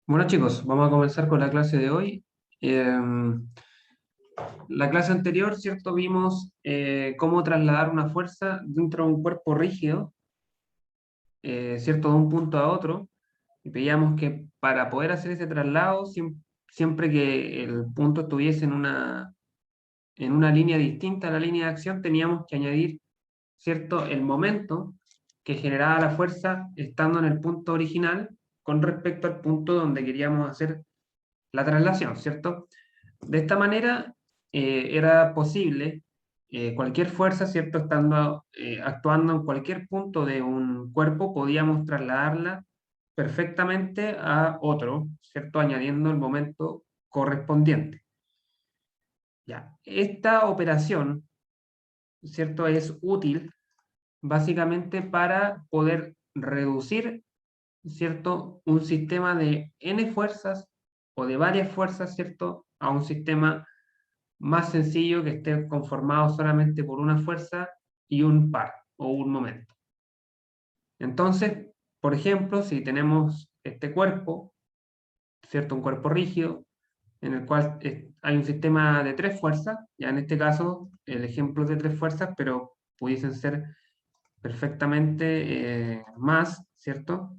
Bueno chicos, vamos a comenzar con la clase de hoy. La clase anterior, ¿cierto? Vimos cómo trasladar una fuerza dentro de un cuerpo rígido, ¿cierto? De un punto a otro. Y veíamos que para poder hacer ese traslado, siempre que el punto estuviese en una línea distinta a la línea de acción, teníamos que añadir, ¿cierto? El momento que generaba la fuerza estando en el punto original con respecto al punto donde queríamos hacer la traslación, ¿cierto? De esta manera era posible cualquier fuerza, ¿cierto? Actuando en cualquier punto de un cuerpo, podíamos trasladarla perfectamente a otro, ¿cierto? Añadiendo el momento correspondiente. Ya. Esta operación, ¿cierto? Es útil básicamente para poder reducir, ¿cierto? Un sistema de n fuerzas o de varias fuerzas, ¿cierto? A un sistema más sencillo que esté conformado solamente por una fuerza y un par o un momento. Entonces, por ejemplo, si tenemos este cuerpo, ¿cierto? Un cuerpo rígido, en el cual hay un sistema de tres fuerzas, ya en este caso el ejemplo es de tres fuerzas, pero pudiesen ser perfectamente más, ¿cierto?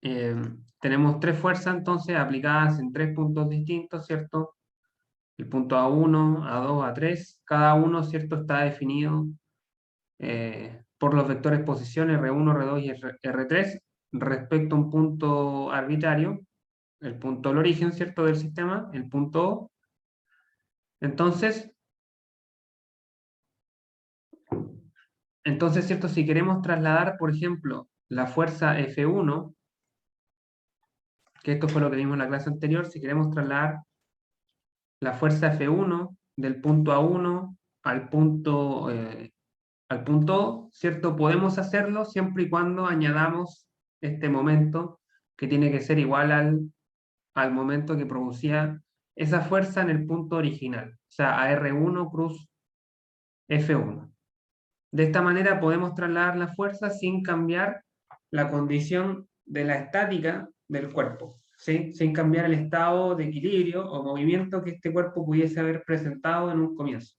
Eh, Tenemos tres fuerzas entonces aplicadas en tres puntos distintos, ¿cierto? El punto A1, A2, A3, cada uno, ¿cierto? Está definido por los vectores posición R1, R2 y R3 respecto a un punto arbitrario, el punto del origen, ¿cierto? Del sistema, el punto O. Entonces, ¿cierto? Si queremos trasladar, por ejemplo, la fuerza F1, que esto fue lo que vimos en la clase anterior, si queremos trasladar la fuerza F1 del punto A1 al punto O, ¿cierto? Podemos hacerlo siempre y cuando añadamos este momento que tiene que ser igual al momento que producía esa fuerza en el punto original, o sea, a R1 cruz F1. De esta manera podemos trasladar la fuerza sin cambiar la condición de la estática del cuerpo, ¿sí? Sin cambiar el estado de equilibrio o movimiento que este cuerpo pudiese haber presentado en un comienzo.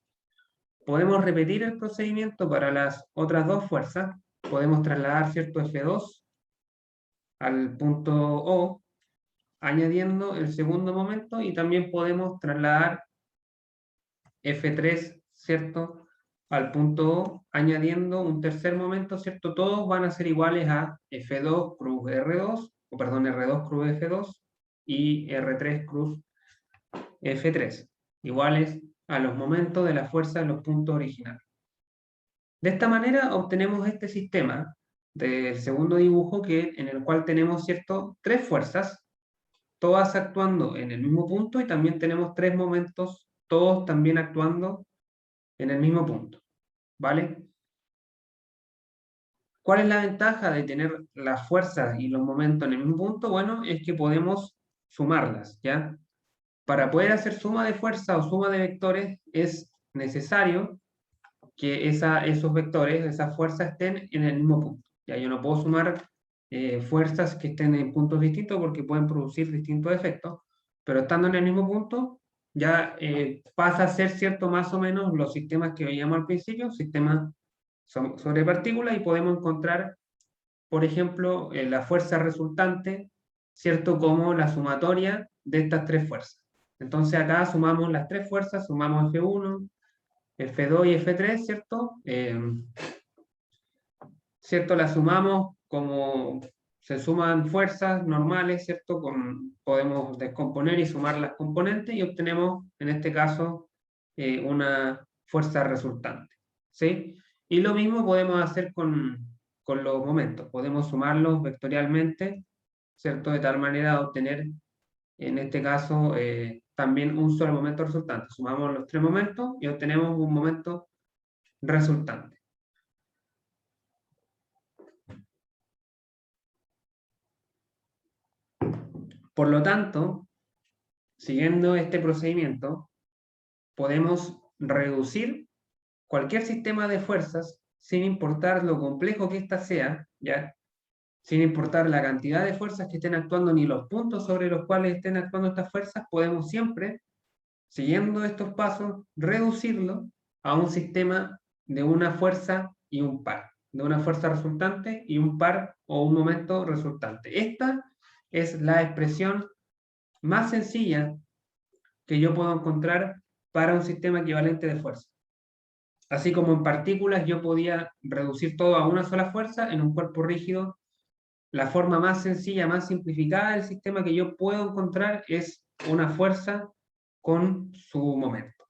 Podemos repetir el procedimiento para las otras dos fuerzas. Podemos trasladar cierto F2 al punto O, añadiendo el segundo momento, y también podemos trasladar F3, ¿cierto? Al punto O, añadiendo un tercer momento, ¿cierto? Todos van a ser iguales a F2 cruz R2, o perdón, R2 cruz F2 y R3 cruz F3, iguales a los momentos de la fuerza de los puntos originales. De esta manera obtenemos este sistema del segundo dibujo en el cual tenemos, ¿cierto? Tres fuerzas, todas actuando en el mismo punto, y también tenemos tres momentos, todos también actuando en el mismo punto, ¿vale? ¿Cuál es la ventaja de tener las fuerzas y los momentos en el mismo punto? Bueno, es que podemos sumarlas, ¿ya? Para poder hacer suma de fuerza o suma de vectores es necesario que esos vectores, esas fuerzas estén en el mismo punto. Ya yo no puedo sumar fuerzas que estén en puntos distintos porque pueden producir distintos efectos, pero estando en el mismo punto ya pasa a ser cierto más o menos los sistemas que veíamos al principio, sistemas sobre partículas, y podemos encontrar, por ejemplo, la fuerza resultante, ¿cierto? Como la sumatoria de estas tres fuerzas. Entonces acá sumamos las tres fuerzas, sumamos F1, F2 y F3, ¿cierto? ¿Cierto? Las sumamos como se suman fuerzas normales, ¿cierto? Podemos descomponer y sumar las componentes y obtenemos, en este caso, una fuerza resultante, ¿sí? Y lo mismo podemos hacer con los momentos. Podemos sumarlos vectorialmente, ¿cierto? De tal manera de obtener, en este caso, también un solo momento resultante. Sumamos los tres momentos y obtenemos un momento resultante. Por lo tanto, siguiendo este procedimiento, podemos reducir cualquier sistema de fuerzas sin importar lo complejo que ésta sea, ¿ya? sin importar la cantidad de fuerzas que estén actuando ni los puntos sobre los cuales estén actuando estas fuerzas, podemos siempre, siguiendo estos pasos, reducirlo a un sistema de una fuerza y un par, de una fuerza resultante y un par o un momento resultante. Esta es la expresión más sencilla que yo puedo encontrar para un sistema equivalente de fuerza. Así como en partículas yo podía reducir todo a una sola fuerza, en un cuerpo rígido, la forma más sencilla, más simplificada del sistema que yo puedo encontrar es una fuerza con su momento.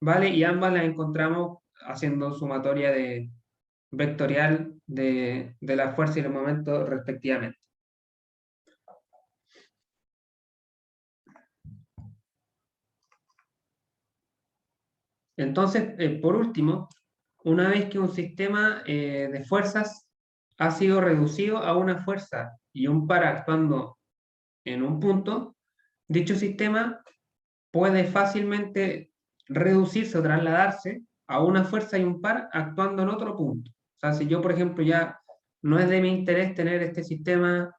¿Vale? Y ambas las encontramos haciendo sumatoria vectorial de la fuerza y los momentos respectivamente. Entonces, por último, una vez que un sistema de fuerzas ha sido reducido a una fuerza y un par actuando en un punto, dicho sistema puede fácilmente reducirse o trasladarse a una fuerza y un par actuando en otro punto. O sea, si yo, por ejemplo, ya no es de mi interés tener este sistema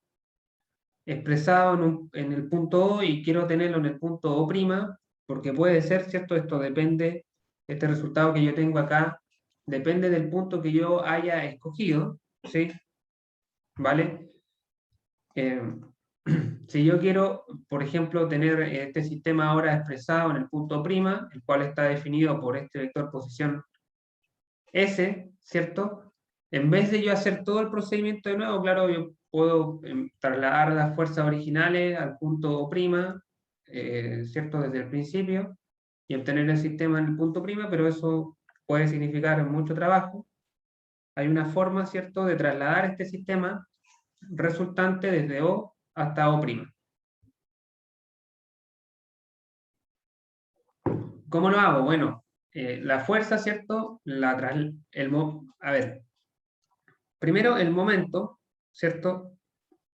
expresado en el punto O y quiero tenerlo en el punto O', porque puede ser, ¿cierto? Esto depende, este resultado que yo tengo acá, depende del punto que yo haya escogido, ¿sí? ¿Vale? Eh, si yo quiero, por ejemplo, tener este sistema ahora expresado en el punto', el cual está definido por este vector posición S, ¿cierto? En vez de yo hacer todo el procedimiento de nuevo, claro, yo puedo trasladar las fuerzas originales al punto O', ¿cierto? Desde el principio, y obtener el sistema en el punto', pero eso puede significar mucho trabajo. Hay una forma, ¿cierto?, de trasladar este sistema resultante desde O hasta O'. ¿Cómo lo hago? Bueno, la fuerza, ¿cierto? A ver, primero el momento, ¿cierto?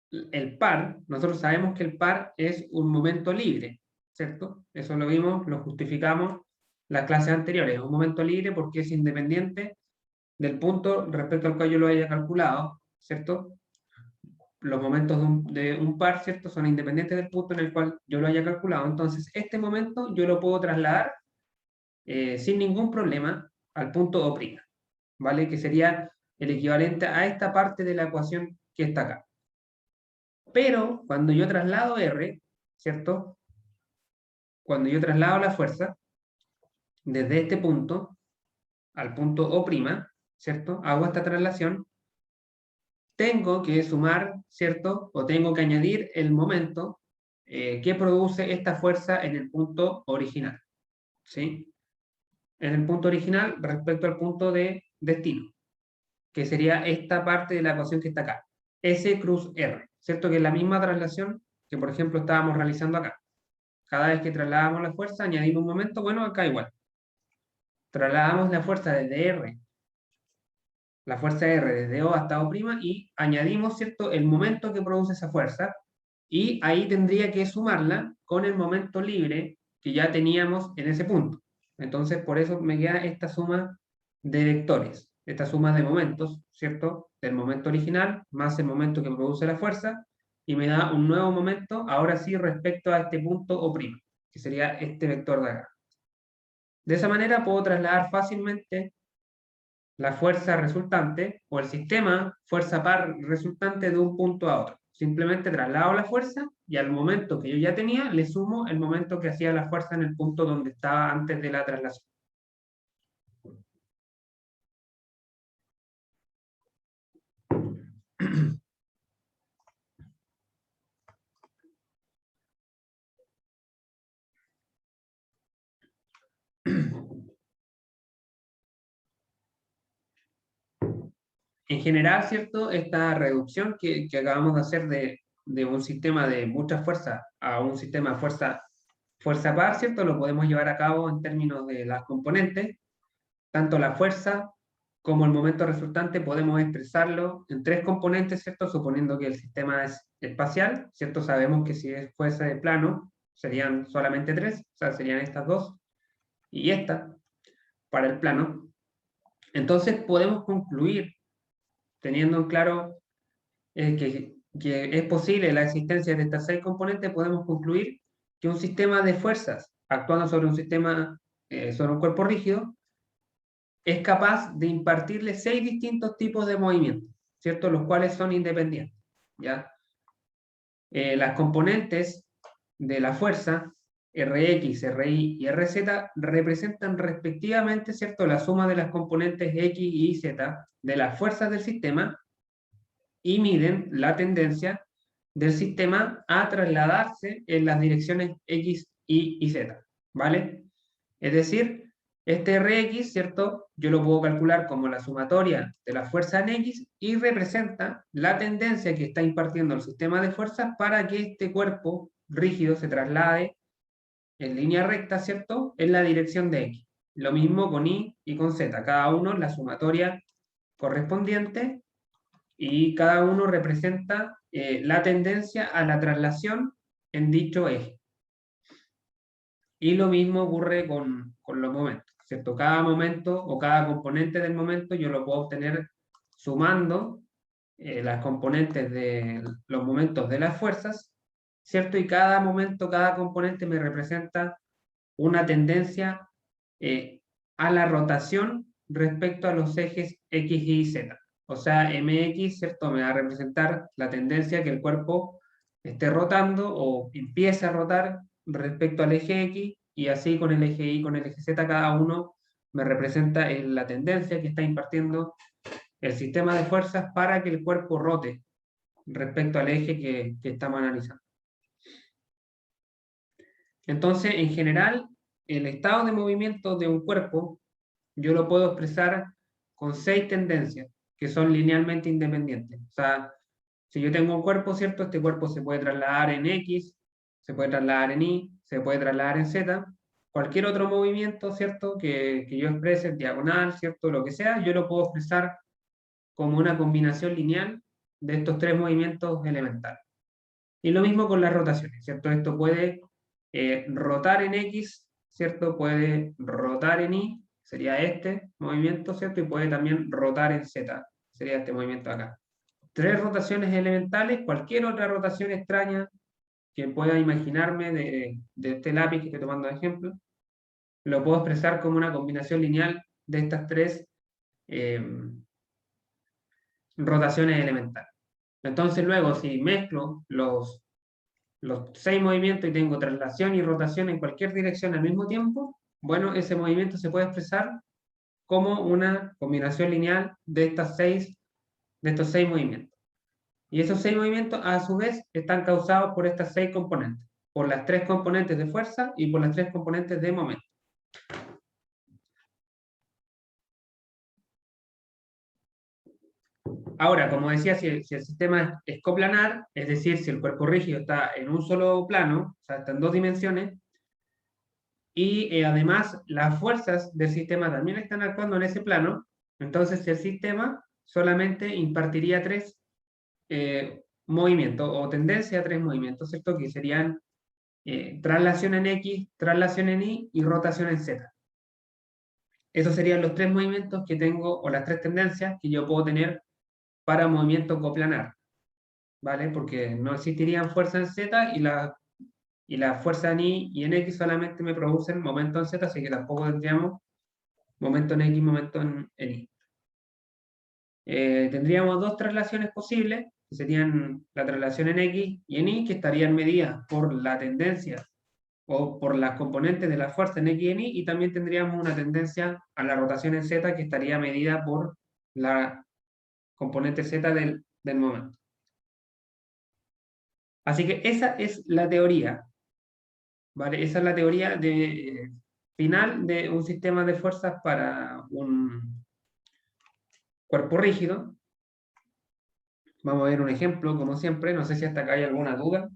El par, nosotros sabemos que el par es un momento libre, ¿cierto? Eso lo vimos, lo justificamos las clases anteriores. Es un momento libre porque es independiente del punto respecto al cual yo lo haya calculado, ¿cierto? Los momentos de un par, ¿cierto? Son independientes del punto en el cual yo lo haya calculado. Entonces, este momento yo lo puedo trasladar sin ningún problema al punto O', ¿vale? Que sería el equivalente a esta parte de la ecuación que está acá. Pero cuando yo traslado R, ¿cierto? Cuando yo traslado la fuerza desde este punto al punto O', ¿cierto? Hago esta traslación, tengo que sumar, ¿cierto? O tengo que añadir el momento que produce esta fuerza en el punto original, ¿sí? En el punto original respecto al punto de destino, que sería esta parte de la ecuación que está acá, S cruz R, ¿cierto? Que es la misma traslación que, por ejemplo, estábamos realizando acá. Cada vez que trasladamos la fuerza, añadimos un momento, bueno, acá igual. Trasladamos la fuerza desde R, la fuerza R desde O hasta O', y añadimos, ¿cierto?, el momento que produce esa fuerza, y ahí tendría que sumarla con el momento libre que ya teníamos en ese punto. Entonces, por eso me queda esta suma de vectores, esta suma de momentos, ¿cierto? Del momento original más el momento que produce la fuerza, y me da un nuevo momento, ahora sí, respecto a este punto O', que sería este vector de acá. De esa manera puedo trasladar fácilmente la fuerza resultante o el sistema fuerza par resultante de un punto a otro. Simplemente traslado la fuerza y al momento que yo ya tenía le sumo el momento que hacía la fuerza en el punto donde estaba antes de la traslación. En general, ¿cierto? Esta reducción que acabamos de hacer de un sistema de mucha fuerza a un sistema de fuerza par, ¿cierto? Lo podemos llevar a cabo en términos de las componentes. Tanto la fuerza como el momento resultante podemos expresarlo en tres componentes, ¿cierto? Suponiendo que el sistema es espacial, ¿cierto? Sabemos que si fuese de plano serían solamente tres, o sea, serían estas dos y esta para el plano. Entonces podemos concluir, teniendo en claro que es posible la existencia de estas 6 componentes, podemos concluir que un sistema de fuerzas actuando sobre un sistema, sobre un cuerpo rígido, es capaz de impartirle 6 distintos tipos de movimientos, ¿cierto? Los cuales son independientes, ¿ya? Las componentes de la fuerza, Rx, Ry y Rz, representan respectivamente, ¿cierto?, la suma de las componentes X y Z de las fuerzas del sistema y miden la tendencia del sistema a trasladarse en las direcciones X, Y Z, ¿vale? Es decir, este Rx, ¿cierto? Yo lo puedo calcular como la sumatoria de la fuerza en X y representa la tendencia que está impartiendo el sistema de fuerzas para que este cuerpo rígido se traslade en línea recta, ¿cierto?, en la dirección de X. Lo mismo con Y y con Z, cada uno la sumatoria correspondiente y cada uno representa la tendencia a la traslación en dicho eje. Y lo mismo ocurre con los momentos, ¿cierto? Cada momento o cada componente del momento yo lo puedo obtener sumando las componentes de los momentos de las fuerzas, ¿cierto? Y cada momento, cada componente me representa una tendencia a la rotación respecto a los ejes X, Y, Z. O sea, MX, ¿cierto?, me va a representar la tendencia que el cuerpo esté rotando o empiece a rotar respecto al eje X, y así con el eje Y, con el eje Z, cada uno me representa la tendencia que está impartiendo el sistema de fuerzas para que el cuerpo rote respecto al eje que estamos analizando. Entonces, en general, el estado de movimiento de un cuerpo yo lo puedo expresar con 6 tendencias que son linealmente independientes. O sea, si yo tengo un cuerpo, ¿cierto? Este cuerpo se puede trasladar en X, se puede trasladar en Y, se puede trasladar en Z. Cualquier otro movimiento, ¿cierto?, que yo exprese en diagonal, ¿cierto?, lo que sea, yo lo puedo expresar como una combinación lineal de estos 3 movimientos elementales. Y lo mismo con las rotaciones, ¿cierto? Esto puede rotar en X, ¿cierto? Puede rotar en Y, sería este movimiento, ¿cierto? Y puede también rotar en Z, sería este movimiento acá. 3 rotaciones elementales, cualquier otra rotación extraña que pueda imaginarme de este lápiz que estoy tomando de ejemplo, lo puedo expresar como una combinación lineal de estas 3 rotaciones elementales. Entonces luego, si mezclo los 6 movimientos y tengo traslación y rotación en cualquier dirección al mismo tiempo, bueno, ese movimiento se puede expresar como una combinación lineal de estos 6 movimientos. Y esos 6 movimientos, a su vez, están causados por estas 6 componentes, por las 3 componentes de fuerza y por las 3 componentes de momento. Ahora, como decía, si el sistema es coplanar, es decir, si el cuerpo rígido está en un solo plano, o sea, está en 2 dimensiones, y además las fuerzas del sistema también están actuando en ese plano, entonces el sistema solamente impartiría 3 movimientos o tendencia a 3 movimientos, ¿cierto? Que serían traslación en X, traslación en Y y rotación en Z. Esos serían los 3 movimientos que tengo, o las 3 tendencias que yo puedo tener para movimiento coplanar, ¿vale? Porque no existirían fuerza en Z y la fuerza en Y y en X solamente me producen momento en Z, así que tampoco tendríamos momento en X, momento en Y. Tendríamos 2 traslaciones posibles, que serían la traslación en X y en Y, que estarían medidas por la tendencia o por las componentes de la fuerza en X y en Y, y también tendríamos una tendencia a la rotación en Z, que estaría medida por la componente Z del momento. Así que esa es la teoría, ¿vale? Esa es la teoría final de un sistema de fuerzas para un cuerpo rígido. Vamos a ver un ejemplo, como siempre. No sé si hasta acá hay alguna duda.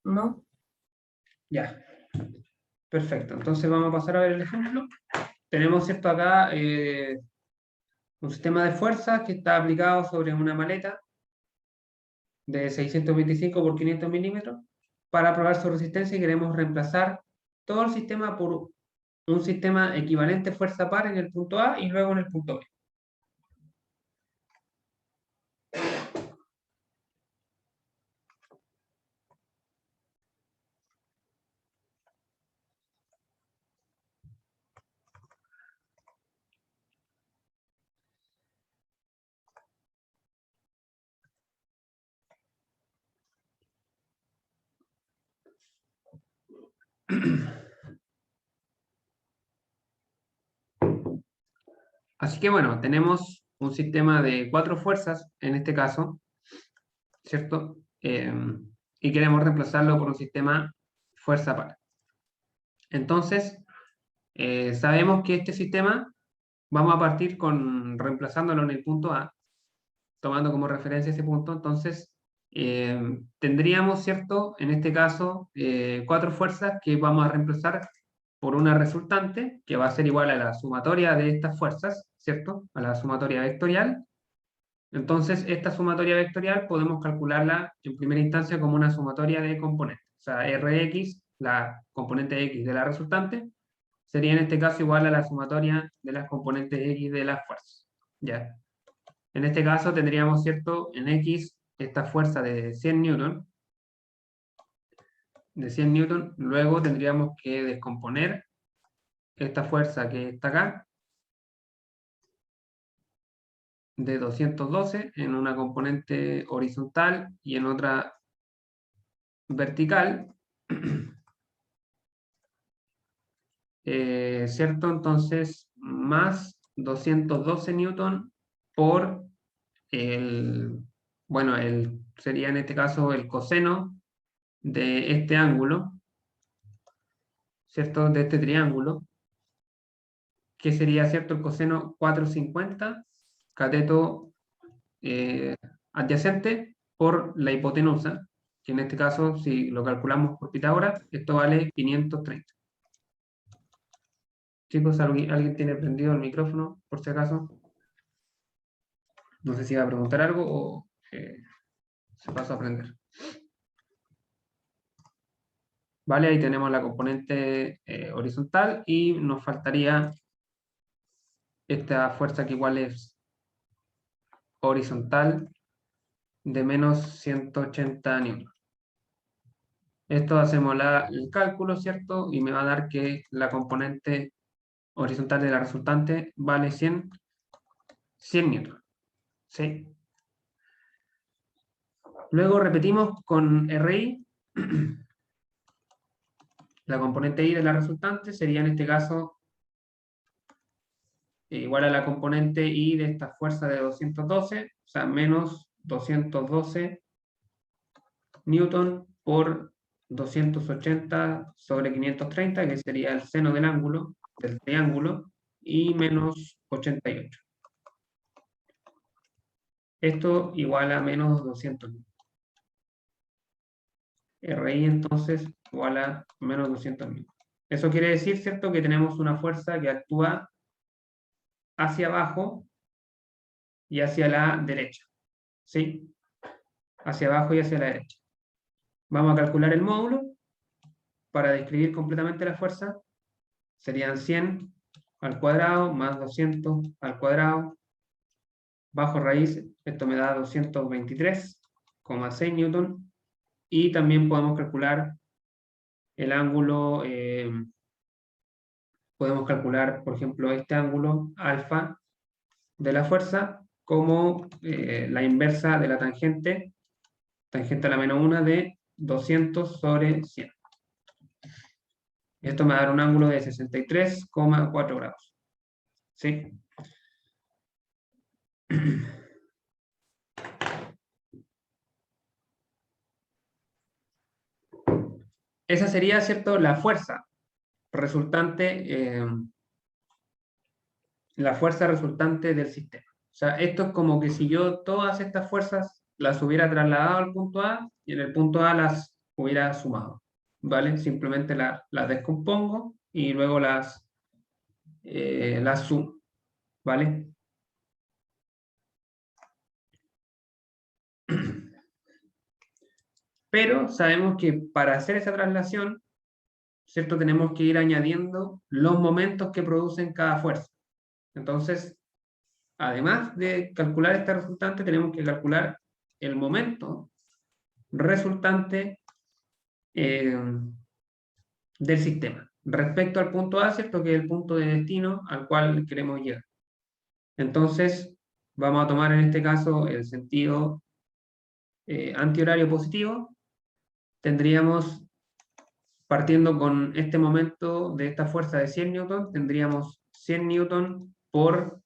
¿No? Ya. Perfecto. Entonces vamos a pasar a ver el ejemplo. Tenemos esto acá Un sistema de fuerzas que está aplicado sobre una maleta de 625 por 500 milímetros. Para probar su resistencia queremos reemplazar todo el sistema por un sistema equivalente fuerza par en el punto A y luego en el punto B. Así que bueno, tenemos un sistema de 4 fuerzas, en este caso, ¿cierto? Y queremos reemplazarlo por un sistema fuerza par. Entonces, sabemos que este sistema vamos a partir reemplazándolo en el punto A, tomando como referencia ese punto. Entonces, tendríamos, ¿cierto? En este caso, 4 fuerzas que vamos a reemplazar por una resultante que va a ser igual a la sumatoria de estas fuerzas, ¿cierto? A la sumatoria vectorial. Entonces, esta sumatoria vectorial podemos calcularla en primera instancia como una sumatoria de componentes. O sea, Rx, la componente X de la resultante, sería en este caso igual a la sumatoria de las componentes X de las fuerzas. ¿Ya? En este caso tendríamos, ¿cierto? En X, esta fuerza de 100 newton, luego tendríamos que descomponer esta fuerza que está acá, de 212, en una componente horizontal y en otra vertical, ¿cierto? Entonces, más 212 newton por bueno, sería en este caso el coseno de este ángulo, ¿cierto? De este triángulo, que sería, ¿cierto? El coseno 450, cateto adyacente por la hipotenusa, que en este caso, si lo calculamos por Pitágoras, esto vale 530. Chicos, ¿alguien tiene prendido el micrófono, por si acaso? No sé si va a preguntar algo o se pasó a aprender. ¿Vale? Ahí tenemos la componente horizontal y nos faltaría esta fuerza que igual es horizontal de menos 180 newton. Esto hacemos el cálculo, ¿cierto? Y me va a dar que la componente horizontal de la resultante vale 100 newton. ¿Sí? Luego repetimos con RI. La componente I de la resultante sería en este caso igual a la componente I de esta fuerza de 212, o sea, menos 212 newton por 280 sobre 530, que sería el seno del ángulo, del triángulo, y menos 88. Esto igual a menos 200 newton. RI entonces igual a menos 200 newton. Eso quiere decir, ¿cierto?, que tenemos una fuerza que actúa hacia abajo y hacia la derecha. ¿Sí? Hacia abajo y hacia la derecha. Vamos a calcular el módulo para describir completamente la fuerza. Serían 100 al cuadrado más 200 al cuadrado bajo raíz. Esto me da 223,6 newton. Y también podemos calcular el ángulo, podemos calcular, por ejemplo, este ángulo alfa de la fuerza como la inversa de la tangente a la menos 1 de 200 sobre 100. Esto me va a dar un ángulo de 63,4 grados. ¿Sí? Esa sería, ¿cierto?, la fuerza resultante, del sistema. O sea, esto es como que si yo todas estas fuerzas las hubiera trasladado al punto A y en el punto A las hubiera sumado. ¿Vale? Simplemente las descompongo y luego las sumo. ¿Vale? Pero sabemos que para hacer esa traslación, ¿cierto? Tenemos que ir añadiendo los momentos que producen cada fuerza. Entonces, además de calcular esta resultante, tenemos que calcular el momento resultante del sistema respecto al punto A, ¿cierto? Que es el punto de destino al cual queremos llegar. Entonces, vamos a tomar en este caso el sentido antihorario positivo. Tendríamos, partiendo con este momento de esta fuerza de 100 newton, tendríamos 100 newton por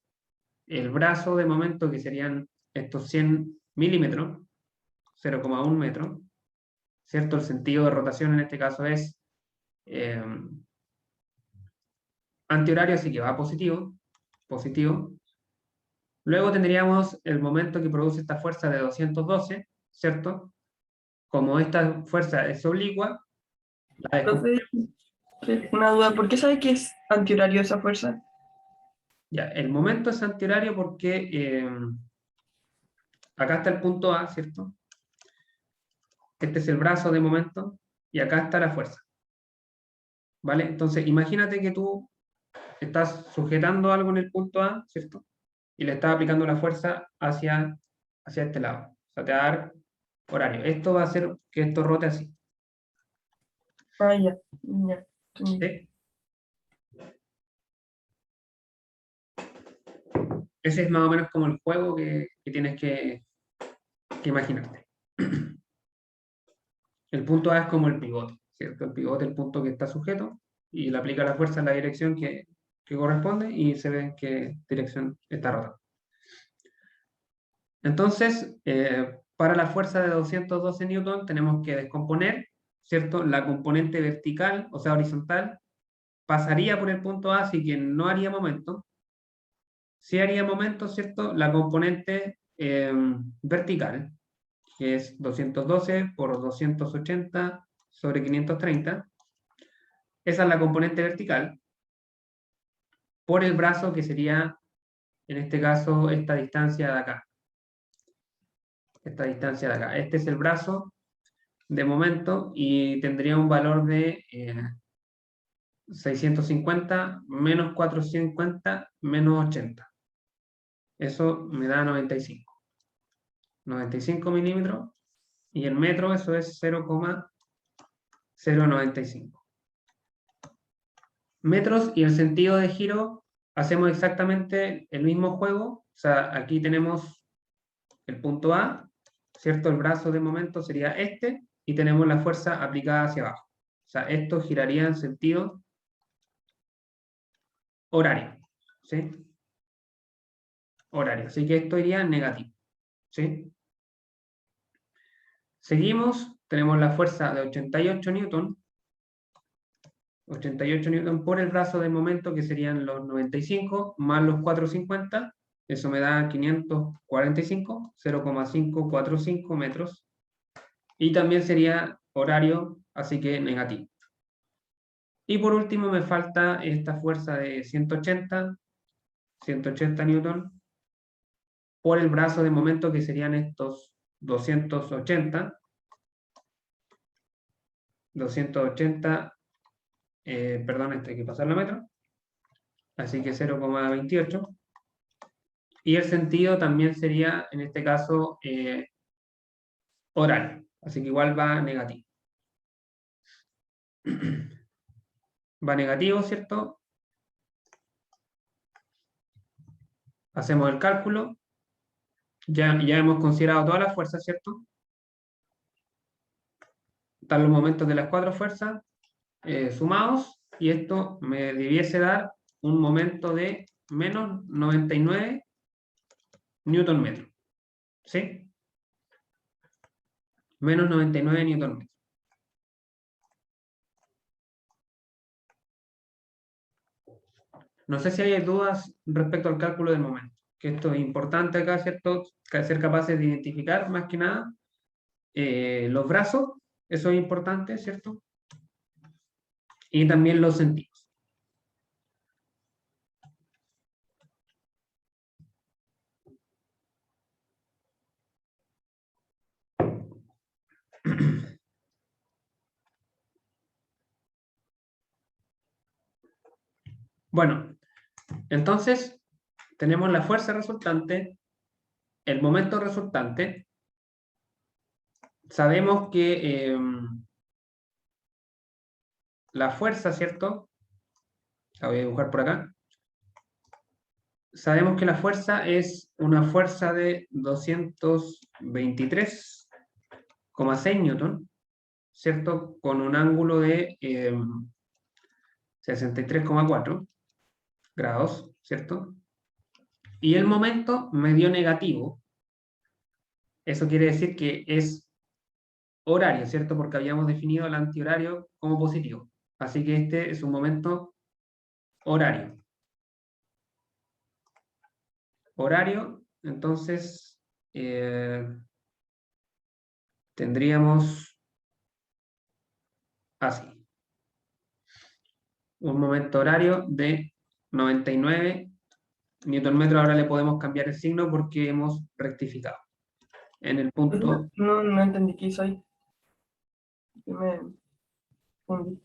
el brazo de momento, que serían estos 100 milímetros, 0,1 metro, ¿cierto? El sentido de rotación en este caso es antihorario, así que va positivo, positivo. Luego tendríamos el momento que produce esta fuerza de 212, ¿cierto? Como esta fuerza es oblicua, Profe, una duda, ¿por qué sabe que es antihorario esa fuerza? ya, el momento es antihorario porque acá está el punto A, ¿cierto? Este es el brazo de momento y acá está la fuerza, ¿vale? Entonces, imagínate que tú estás sujetando algo en el punto A, ¿cierto? Y le estás aplicando la fuerza hacia este lado. O sea, te va a dar horario. Esto va a hacer que esto rote así. Ah, ya, ya, entendí. ¿Sí? Ese es más o menos como el juego que tienes que imaginarte. El punto A es como el pivote, ¿cierto? El pivote es el punto que está sujeto y le aplica la fuerza en la dirección que corresponde y se ve en qué dirección está rotando. Entonces, para la fuerza de 212 newton tenemos que descomponer, ¿cierto? La componente vertical, o sea, horizontal, pasaría por el punto A, así que no haría momento. Sí haría momento, ¿cierto? La componente vertical, que es 212 por 280 sobre 530. Esa es la componente vertical, por el brazo, que sería, en este caso, esta distancia de acá. Esta distancia de acá. Este es el brazo de momento y tendría un valor de 650 menos 450 menos 80. Eso me da 95. 95 milímetros y en metro eso es 0,095 metros. Y el sentido de giro hacemos exactamente el mismo juego. O sea, aquí tenemos el punto A, ¿cierto? El brazo de momento sería este y tenemos la fuerza aplicada hacia abajo. O sea, esto giraría en sentido horario, ¿sí? Horario. Así que esto iría en negativo, ¿sí? Seguimos, tenemos la fuerza de 88 newton, 88 newton por el brazo de momento, que serían los 95 más los 450, eso me da 545, 0,545 metros, y también sería horario, así que negativo. Y por último me falta esta fuerza de 180 newton por el brazo de momento, que serían estos 280, perdón, hay que pasar la metro, así que 0,28. Y el sentido también sería, en este caso, horario, así que igual va negativo. Va negativo, ¿cierto? Hacemos el cálculo, ya hemos considerado todas las fuerzas, ¿cierto? Están los momentos de las cuatro fuerzas sumados, y esto me debiese dar un momento de menos 99 newton metro, ¿sí? Menos 99 newton metro. No sé si hay dudas respecto al cálculo del momento, que esto es importante acá, ¿cierto? Ser capaces de identificar más que nada los brazos, eso es importante, ¿cierto? Y también los sentidos. Bueno, entonces tenemos la fuerza resultante, el momento resultante. Sabemos que la fuerza, ¿cierto? La voy a dibujar por acá. Sabemos que la fuerza es una fuerza de 223,6 newton, ¿cierto? Con un ángulo de 63,4 grados, ¿cierto? Y el momento me dio negativo. Eso quiere decir que es horario, ¿cierto? Porque habíamos definido el antihorario como positivo. Así que este es un momento horario. Horario, entonces tendríamos así. Un momento horario de 99 Newton metro. Ahora le podemos cambiar el signo porque hemos rectificado. En el punto... No entendí qué hizo ahí. Me confundí.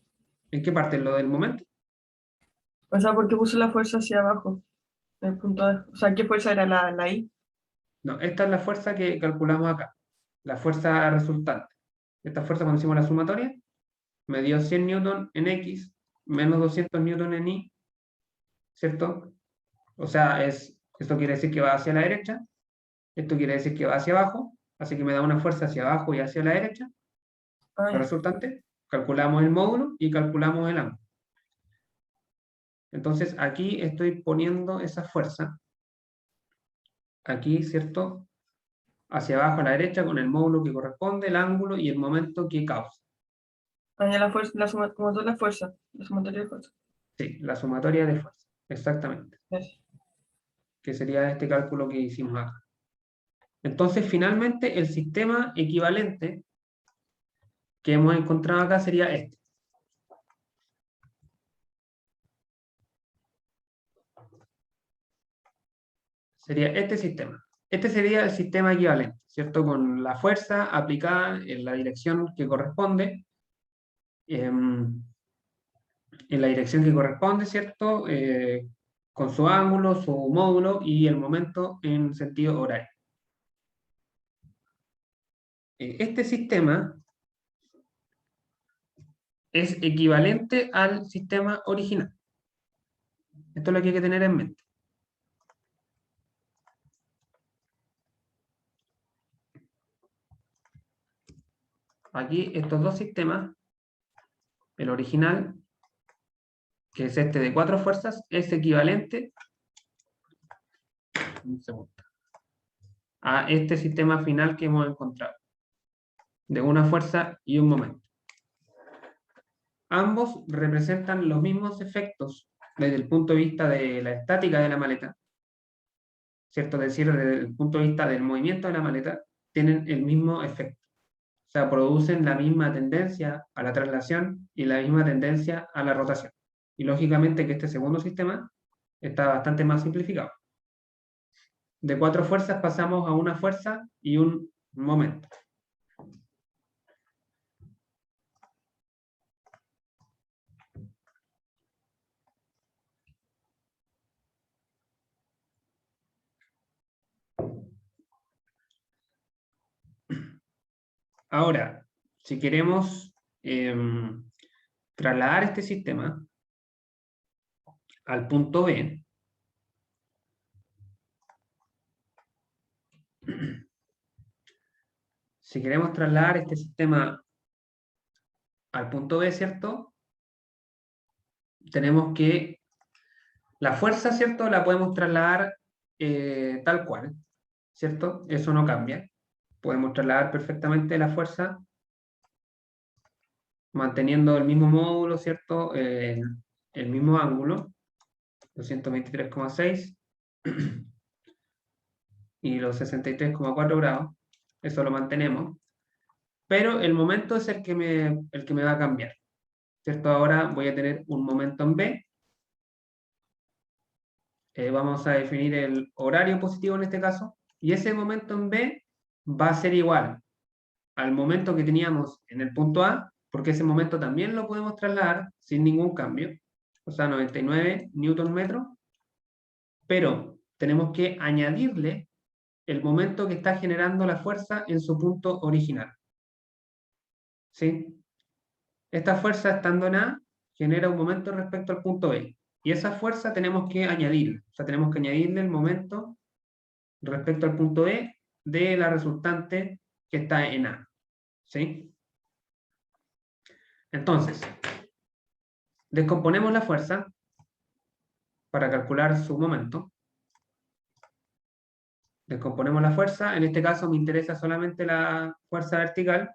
¿En qué parte? ¿Lo del momento? O sea, ¿por qué puso la fuerza hacia abajo? El punto A. O sea, ¿qué fuerza era la I? No, esta es la fuerza que calculamos acá. La fuerza resultante. Esta fuerza cuando hicimos la sumatoria me dio 100 newton en X menos 200 newton en Y, ¿cierto? O sea, esto quiere decir que va hacia la derecha, esto quiere decir que va hacia abajo, así que me da una fuerza hacia abajo y hacia la derecha, Ah, la ya. resultante. Calculamos el módulo y calculamos el ángulo. Entonces aquí estoy poniendo esa fuerza, aquí, ¿cierto? Hacia abajo a la derecha con el módulo que corresponde, el ángulo y el momento que causa. Ah, ya la fuerza, como toda la fuerza, la sumatoria de fuerza. Sí, la sumatoria de fuerza, exactamente, Eso. que sería este cálculo que hicimos acá. Entonces, finalmente, el sistema equivalente que hemos encontrado acá sería este. Sería este sistema. Este sería el sistema equivalente, ¿cierto? Con la fuerza aplicada en la dirección que corresponde, en la dirección que corresponde, ¿cierto? Con su ángulo, su módulo y el momento en sentido horario. Este sistema es equivalente al sistema original. Esto es lo que hay que tener en mente. Aquí estos dos sistemas, el original, que es este de 4 fuerzas, es equivalente a este sistema final que hemos encontrado, de una fuerza y un momento. Ambos representan los mismos efectos desde el punto de vista de la estática de la maleta, ¿cierto? Es decir, desde el punto de vista del movimiento de la maleta, tienen el mismo efecto. O sea, producen la misma tendencia a la traslación y la misma tendencia a la rotación. Y lógicamente que este segundo sistema está bastante más simplificado. De 4 fuerzas pasamos a una fuerza y un momento. Ahora, si queremos trasladar este sistema al punto B, si queremos trasladar este sistema al punto B, ¿cierto? Tenemos que la fuerza, ¿cierto? La podemos trasladar tal cual, ¿cierto? Eso no cambia. Podemos trasladar perfectamente la fuerza manteniendo el mismo módulo, ¿cierto? El mismo ángulo, 223,6 y los 63,4 grados. Eso lo mantenemos. Pero el momento es el que me va a cambiar, ¿cierto? Ahora voy a tener un momento en B. Vamos a definir el horario positivo en este caso. Y ese momento en B va a ser igual al momento que teníamos en el punto A, porque ese momento también lo podemos trasladar sin ningún cambio. o sea, 99 newton metro, pero tenemos que añadirle el momento que está generando la fuerza en su punto original. ¿Sí? Esta fuerza estando en A genera un momento respecto al punto B. Y esa fuerza tenemos que añadirle. O sea, tenemos que añadirle el momento respecto al punto B de la resultante que está en A. ¿Sí? Entonces, descomponemos la fuerza para calcular su momento. Descomponemos la fuerza. En este caso me interesa solamente la fuerza vertical,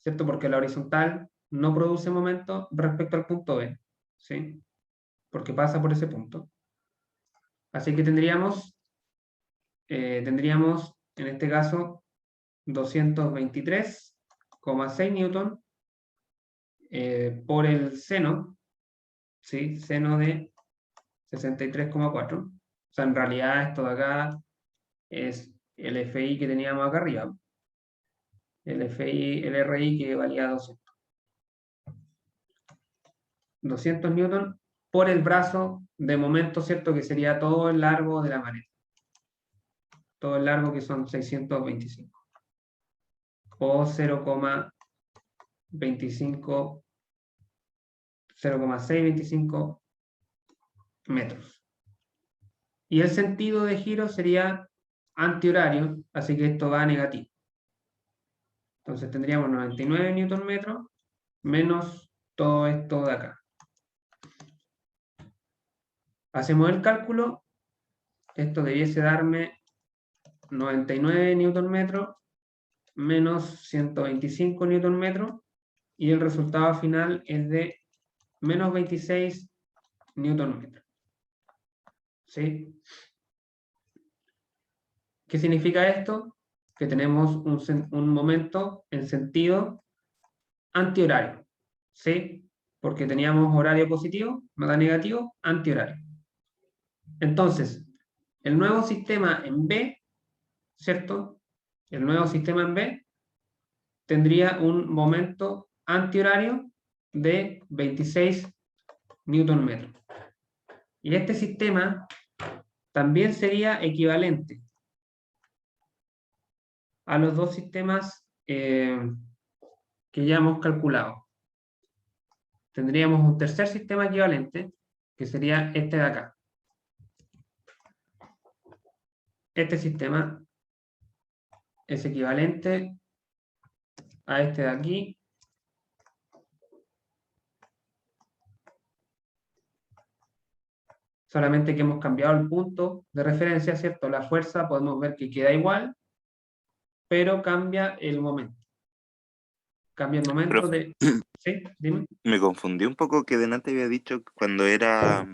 ¿cierto? Porque la horizontal no produce momento respecto al punto B, ¿sí? Porque pasa por ese punto. Así que tendríamos en este caso 223,6 newton por el seno, ¿sí? Seno de 63,4. O sea, en realidad esto de acá es el FI que teníamos acá arriba. El RI que valía 200 newton por el brazo de momento, ¿cierto? Que sería todo el largo de la maneta. Todo el largo que son 625. O 0,625 metros. Y el sentido de giro sería antihorario, así que esto va a negativo. Entonces tendríamos 99 newton metros menos todo esto de acá. Hacemos el cálculo, esto debiese darme 99 newton metros menos 125 newton metros y el resultado final es de menos 26 newton metros. ¿Sí? ¿Qué significa esto? Que tenemos un momento en sentido antihorario, ¿sí? Porque teníamos horario positivo, me da negativo, antihorario. Entonces, el nuevo sistema en B, ¿cierto? El nuevo sistema en B tendría un momento antihorario de 26 newton metros. Y este sistema también sería equivalente a los dos sistemas que ya hemos calculado. Tendríamos un tercer sistema equivalente, que sería este de acá. Este sistema es equivalente a este de aquí. Solamente que hemos cambiado el punto de referencia, ¿cierto? La fuerza podemos ver que queda igual, pero cambia el momento. Cambia el momento Profe, de... ¿Sí? Dime. me confundí un poco que delante había dicho que cuando era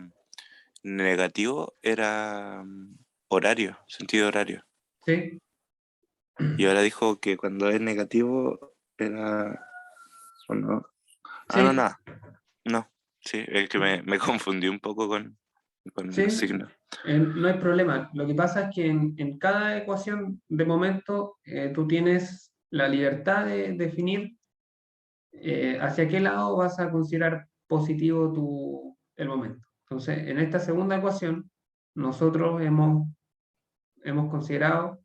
negativo era horario, sentido horario. ¿Sí? Y ahora dijo que cuando es negativo era... ¿O no? Ah, no, Sí, nada. No, sí, es que me confundí un poco con los sí, signos. no hay problema. Lo que pasa es que en cada ecuación de momento tú tienes la libertad de definir hacia qué lado vas a considerar positivo el momento. Entonces, en esta segunda ecuación, nosotros hemos considerado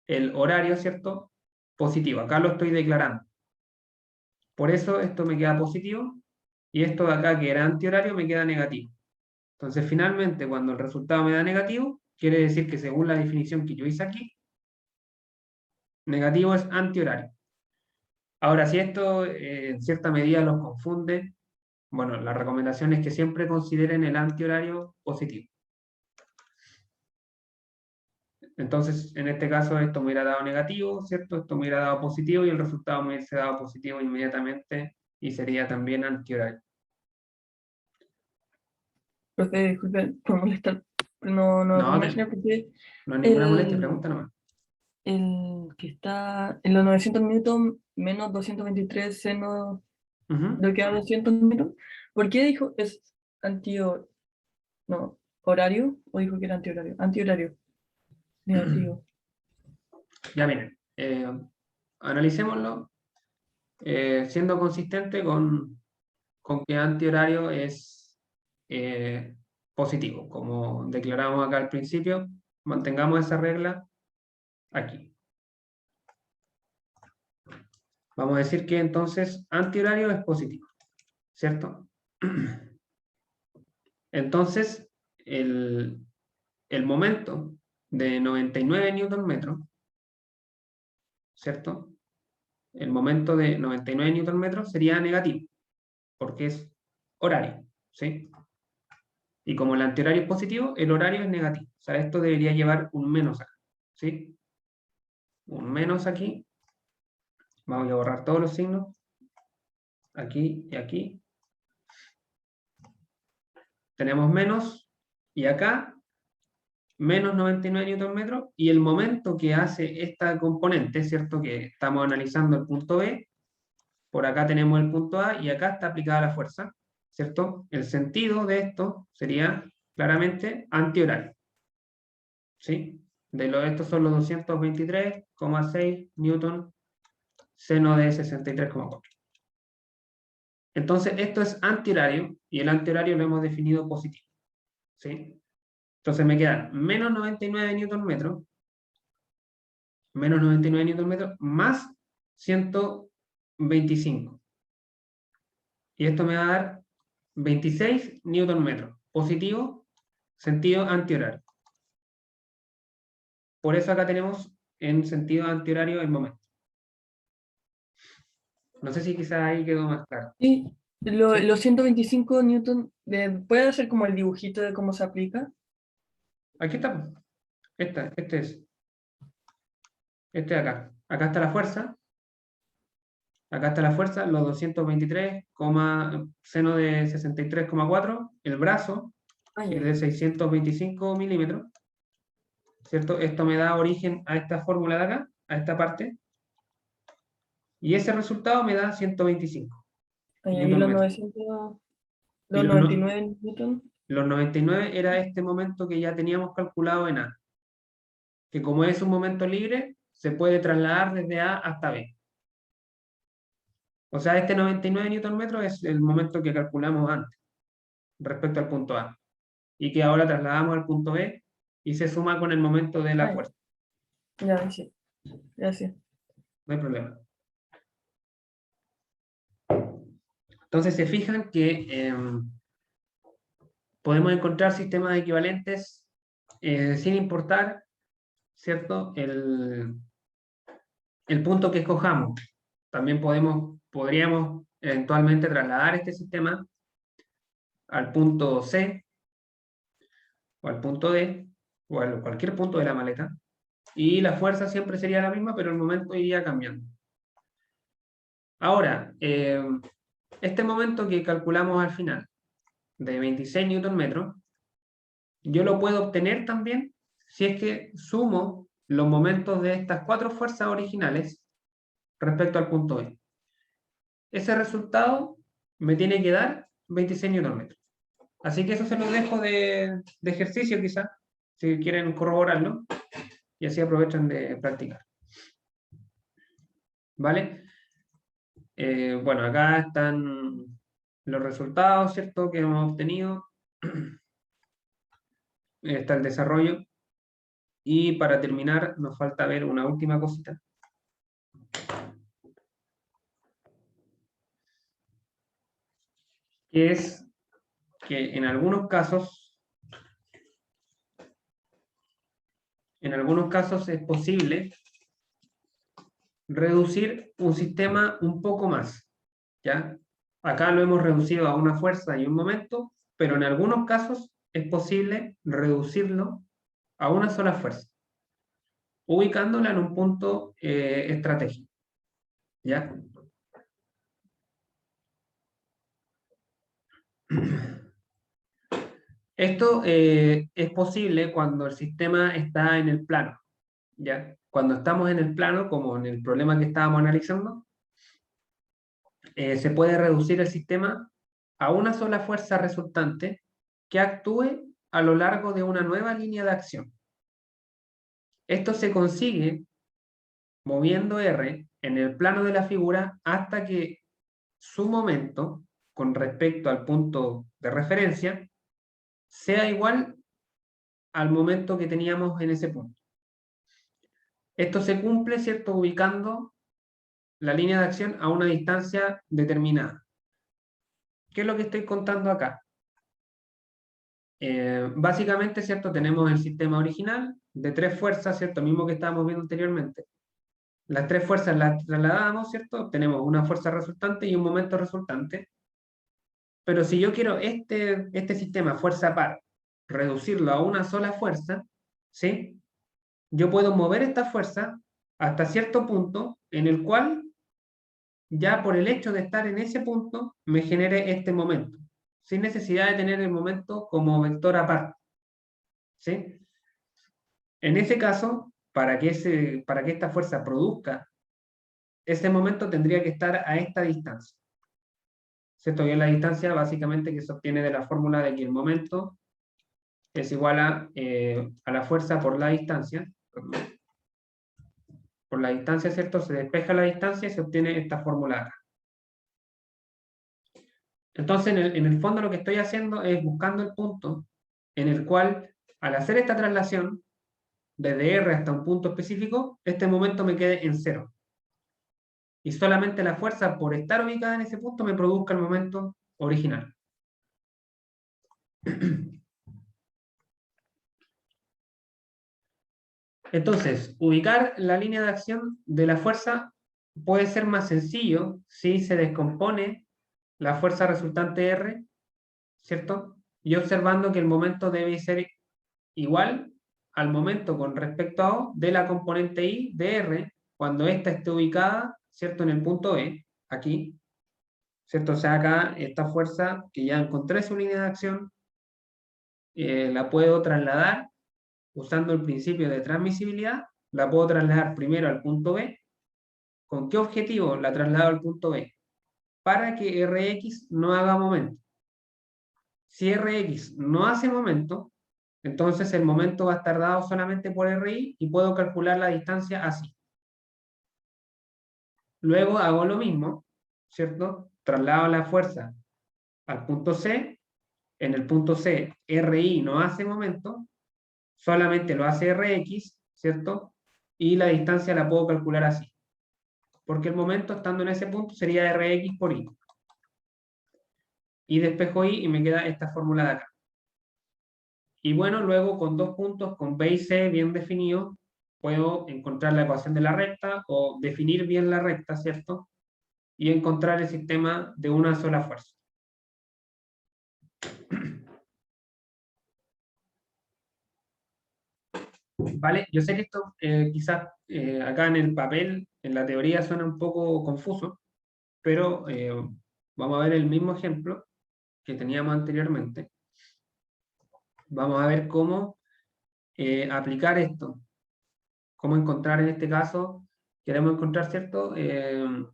el horario, ¿cierto? Positivo. Acá lo estoy declarando. Por eso esto me queda positivo y esto de acá que era antihorario me queda negativo. Entonces, finalmente, cuando el resultado me da negativo, quiere decir que según la definición que yo hice aquí, negativo es antihorario. Ahora, si esto en cierta medida los confunde, bueno, la recomendación es que siempre consideren el antihorario positivo. Entonces, en este caso, esto me hubiera dado negativo, ¿cierto? Esto me hubiera dado positivo y el resultado me hubiese dado positivo inmediatamente y sería también antihorario. Profe, disculpen por molestar, pero no No, me imaginé porque no hay ninguna molestia, el, pregunta nomás. el que está en los 900 minutos menos 223 seno Ujú. lo que da 200 minutos. ¿Por qué dijo es antio, no, horario? ¿O dijo que era antihorario? Antihorario, negativo. Ya miren, analicémoslo siendo consistente con que antihorario es positivo. Como declaramos acá al principio, mantengamos esa regla aquí. Vamos a decir que entonces antihorario es positivo, ¿cierto? Entonces, el momento de 99 newton metro, ¿cierto? El momento de 99 newton metro sería negativo, porque es horario, ¿sí? Y como el antihorario es positivo, el horario es negativo. O sea, esto debería llevar un menos acá, ¿sí? Un menos aquí. Vamos a borrar todos los signos. Aquí y aquí. Tenemos menos. Y acá, menos 99 newton metros. Y el momento que hace esta componente, ¿cierto? Que estamos analizando el punto B. Por acá tenemos el punto A y acá está aplicada la fuerza, ¿cierto? El sentido de esto sería claramente antihorario, ¿sí? Estos son los 223,6 newton seno de 63,4. Entonces, esto es antihorario y el antihorario lo hemos definido positivo, ¿sí? Entonces me quedan menos 99 newton metros, menos 99 newton metros, más 125. Y esto me va a dar 26 newton metros, positivo, sentido antihorario. Por eso acá tenemos en sentido antihorario el momento. No sé si quizás ahí quedó más claro. Sí, ¿Sí? los 125 newton, ¿puede hacer como el dibujito de cómo se aplica? Aquí está. Este es. Este de acá. Acá está la fuerza. Acá está la fuerza, los 223, seno de 63,4. El brazo, Ah, que es ya. de 625 milímetros. ¿Cierto? Esto me da origen a esta fórmula de acá, a esta parte. Y ese resultado me da 125 Ah, ya. Y newton los metro. 900, Y los 99 newton. los 99 era este momento que ya teníamos calculado en A, que como es un momento libre, se puede trasladar desde A hasta B. O sea, este 99 newton metro es el momento que calculamos antes, respecto al punto A, y que ahora trasladamos al punto B y se suma con el momento de la Ah, fuerza. ya, sí. Gracias. No hay problema. Entonces se fijan que podemos encontrar sistemas equivalentes sin importar, ¿cierto?, el punto que escojamos. También podríamos eventualmente trasladar este sistema al punto C, o al punto D, o a cualquier punto de la maleta, y la fuerza siempre sería la misma, pero el momento iría cambiando. Ahora, este momento que calculamos al final, de 26 newton metros, yo lo puedo obtener también si es que sumo los momentos de estas 4 fuerzas originales respecto al punto E. Ese resultado me tiene que dar 26 Nm. Así que eso se los dejo de ejercicio quizás, si quieren corroborarlo, y así aprovechan de practicar. ¿Vale? Bueno, acá están los resultados, ¿cierto?, que hemos obtenido. Está el desarrollo. Y para terminar, nos falta ver una última cosita. Que es que en algunos casos es posible reducir un sistema un poco más, ¿ya? Acá lo hemos reducido a una fuerza y un momento, pero en algunos casos es posible reducirlo a una sola fuerza, ubicándola en un punto estratégico, ¿ya? Esto es posible cuando el sistema está en el plano, ¿ya? Cuando estamos en el plano, como en el problema que estábamos analizando, se puede reducir el sistema a una sola fuerza resultante que actúe a lo largo de una nueva línea de acción. Esto se consigue moviendo R en el plano de la figura hasta que su momento con respecto al punto de referencia sea igual al momento que teníamos en ese punto. Esto se cumple, ¿cierto?, ubicando la línea de acción a una distancia determinada. ¿Qué es lo que estoy contando acá? Básicamente, ¿cierto?, tenemos el sistema original de 3 fuerzas, ¿cierto?, mismo que estábamos viendo anteriormente. Las 3 fuerzas las trasladamos, ¿cierto? Tenemos una fuerza resultante y un momento resultante. Pero si yo quiero este sistema, fuerza par, reducirlo a una sola fuerza, ¿sí? Yo puedo mover esta fuerza hasta cierto punto en el cual ya por el hecho de estar en ese punto me genere este momento, sin necesidad de tener el momento como vector aparte, ¿sí? En ese caso, para que esta fuerza produzca ese momento tendría que estar a esta distancia, ¿cierto? Y en la distancia básicamente que se obtiene de la fórmula de que el momento es igual a la fuerza por la distancia. Por la distancia, ¿cierto? Se despeja la distancia y se obtiene esta fórmula acá. Entonces, en el fondo lo que estoy haciendo es buscando el punto en el cual, al hacer esta traslación, desde R hasta un punto específico, este momento me quede en 0. Y solamente la fuerza por estar ubicada en ese punto me produzca el momento original. Entonces, ubicar la línea de acción de la fuerza puede ser más sencillo si se descompone la fuerza resultante R, ¿cierto? Y observando que el momento debe ser igual al momento con respecto a O de la componente I de R cuando ésta esté ubicada, ¿cierto? En el punto E, aquí, ¿cierto? O sea, acá esta fuerza que ya encontré su línea de acción, la puedo trasladar usando el principio de transmisibilidad, la puedo trasladar primero al punto B. ¿Con qué objetivo la traslado al punto B? Para que Rx no haga momento. Si Rx no hace momento, entonces el momento va a estar dado solamente por Ri y puedo calcular la distancia así. Luego hago lo mismo, ¿cierto? Traslado la fuerza al punto C. En el punto C, Ri no hace momento, solamente lo hace Rx, ¿cierto? Y la distancia la puedo calcular así. Porque el momento estando en ese punto sería Rx por I. Y despejo I y me queda esta fórmula de acá. Y bueno, luego con 2 puntos, con B y C bien definidos, puedo encontrar la ecuación de la recta o definir bien la recta, ¿cierto? Y encontrar el sistema de una sola fuerza. ¿Vale? Yo sé que esto quizás acá en el papel, en la teoría suena un poco confuso, pero vamos a ver el mismo ejemplo que teníamos anteriormente. Vamos a ver cómo aplicar esto. Cómo encontrar en este caso, queremos encontrar, ¿cierto? ¿Qué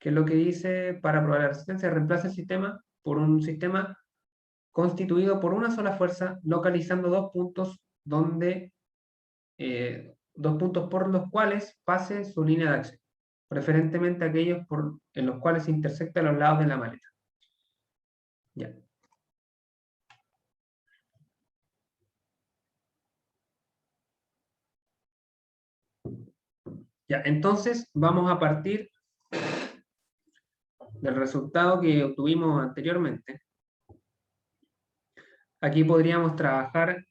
es lo que dice? Para probar la resistencia, reemplaza el sistema por un sistema constituido por una sola fuerza, localizando 2 puntos donde 2 puntos por los cuales pase su línea de acción, preferentemente aquellos en los cuales se intersectan los lados de la maleta. Ya. Ya, entonces vamos a partir del resultado que obtuvimos anteriormente. Aquí podríamos trabajar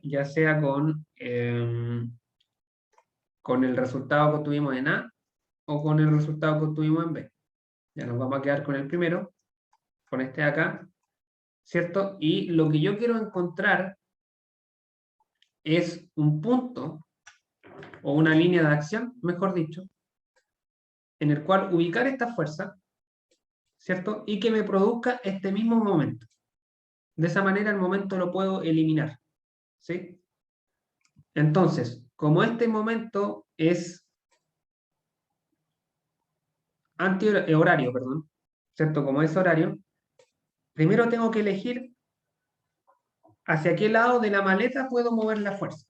ya sea con el resultado que obtuvimos en A o con el resultado que obtuvimos en B. Ya nos vamos a quedar con el primero, con este de acá, ¿cierto? Y lo que yo quiero encontrar es un punto o una línea de acción, mejor dicho, en el cual ubicar esta fuerza, ¿cierto? Y que me produzca este mismo momento. De esa manera el momento lo puedo eliminar, ¿sí? Entonces, como este momento es antihorario, perdón, ¿cierto? Como es horario, primero tengo que elegir hacia qué lado de la maleta puedo mover la fuerza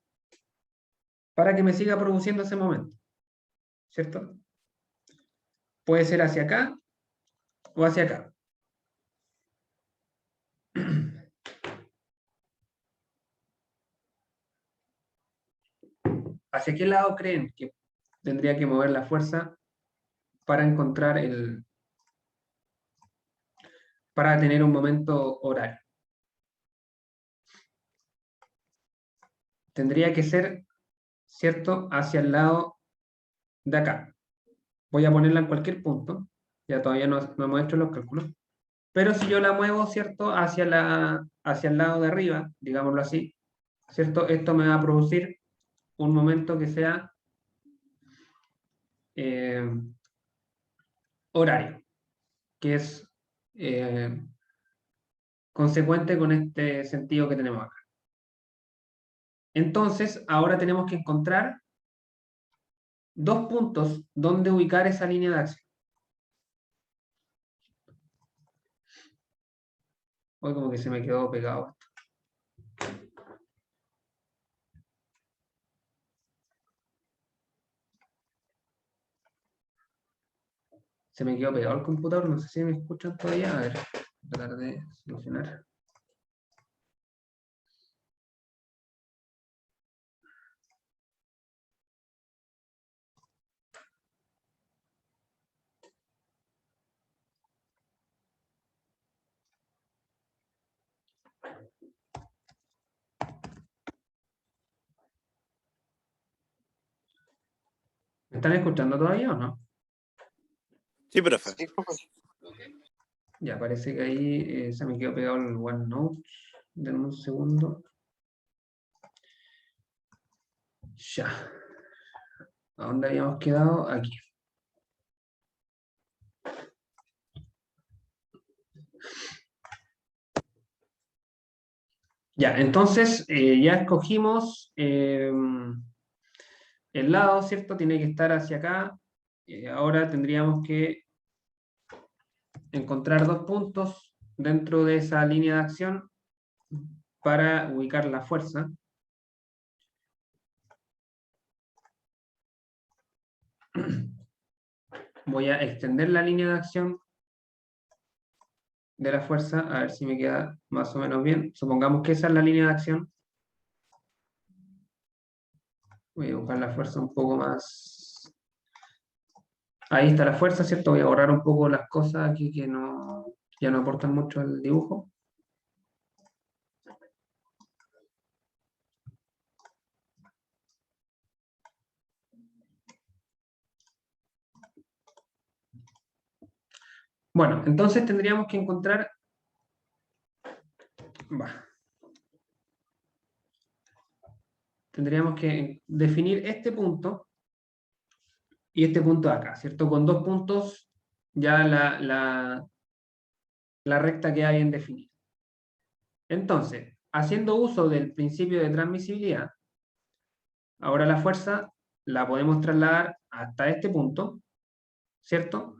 para que me siga produciendo ese momento, ¿cierto? Puede ser hacia acá o hacia acá. ¿Hacia qué lado creen que tendría que mover la fuerza para encontrar para tener un momento horario? Tendría que ser, ¿cierto?, hacia el lado de acá. Voy a ponerla en cualquier punto, ya todavía no hemos hecho los cálculos, pero si yo la muevo, ¿cierto?, hacia el lado de arriba, digámoslo así, ¿cierto?, esto me va a producir un momento que sea horario, que es consecuente con este sentido que tenemos acá. Entonces, ahora tenemos que encontrar dos puntos donde ubicar esa línea de acción. Hoy como que se me quedó pegado. Se me quedó pegado el computador, no sé si me escuchan todavía. A ver, tratar de solucionar. ¿Me están escuchando todavía o no? Sí, profe. Ya, parece que ahí se me quedó pegado el OneNote. Denme un segundo. Ya. ¿A dónde habíamos quedado? Aquí. Ya, entonces ya escogimos el lado, ¿cierto? Tiene que estar hacia acá. Ahora tendríamos que encontrar dos puntos dentro de esa línea de acción para ubicar la fuerza. Voy a extender la línea de acción de la fuerza, a ver si me queda más o menos bien. Supongamos que esa es la línea de acción. Voy a buscar la fuerza un poco más. Ahí está la fuerza, ¿cierto? Voy a borrar un poco las cosas aquí que ya no aportan mucho al dibujo. Bueno, entonces tendríamos que encontrar. Tendríamos que definir este punto y este punto de acá, ¿cierto? Con dos puntos ya la recta queda bien definida. Entonces, haciendo uso del principio de transmisibilidad, ahora la fuerza la podemos trasladar hasta este punto, ¿cierto?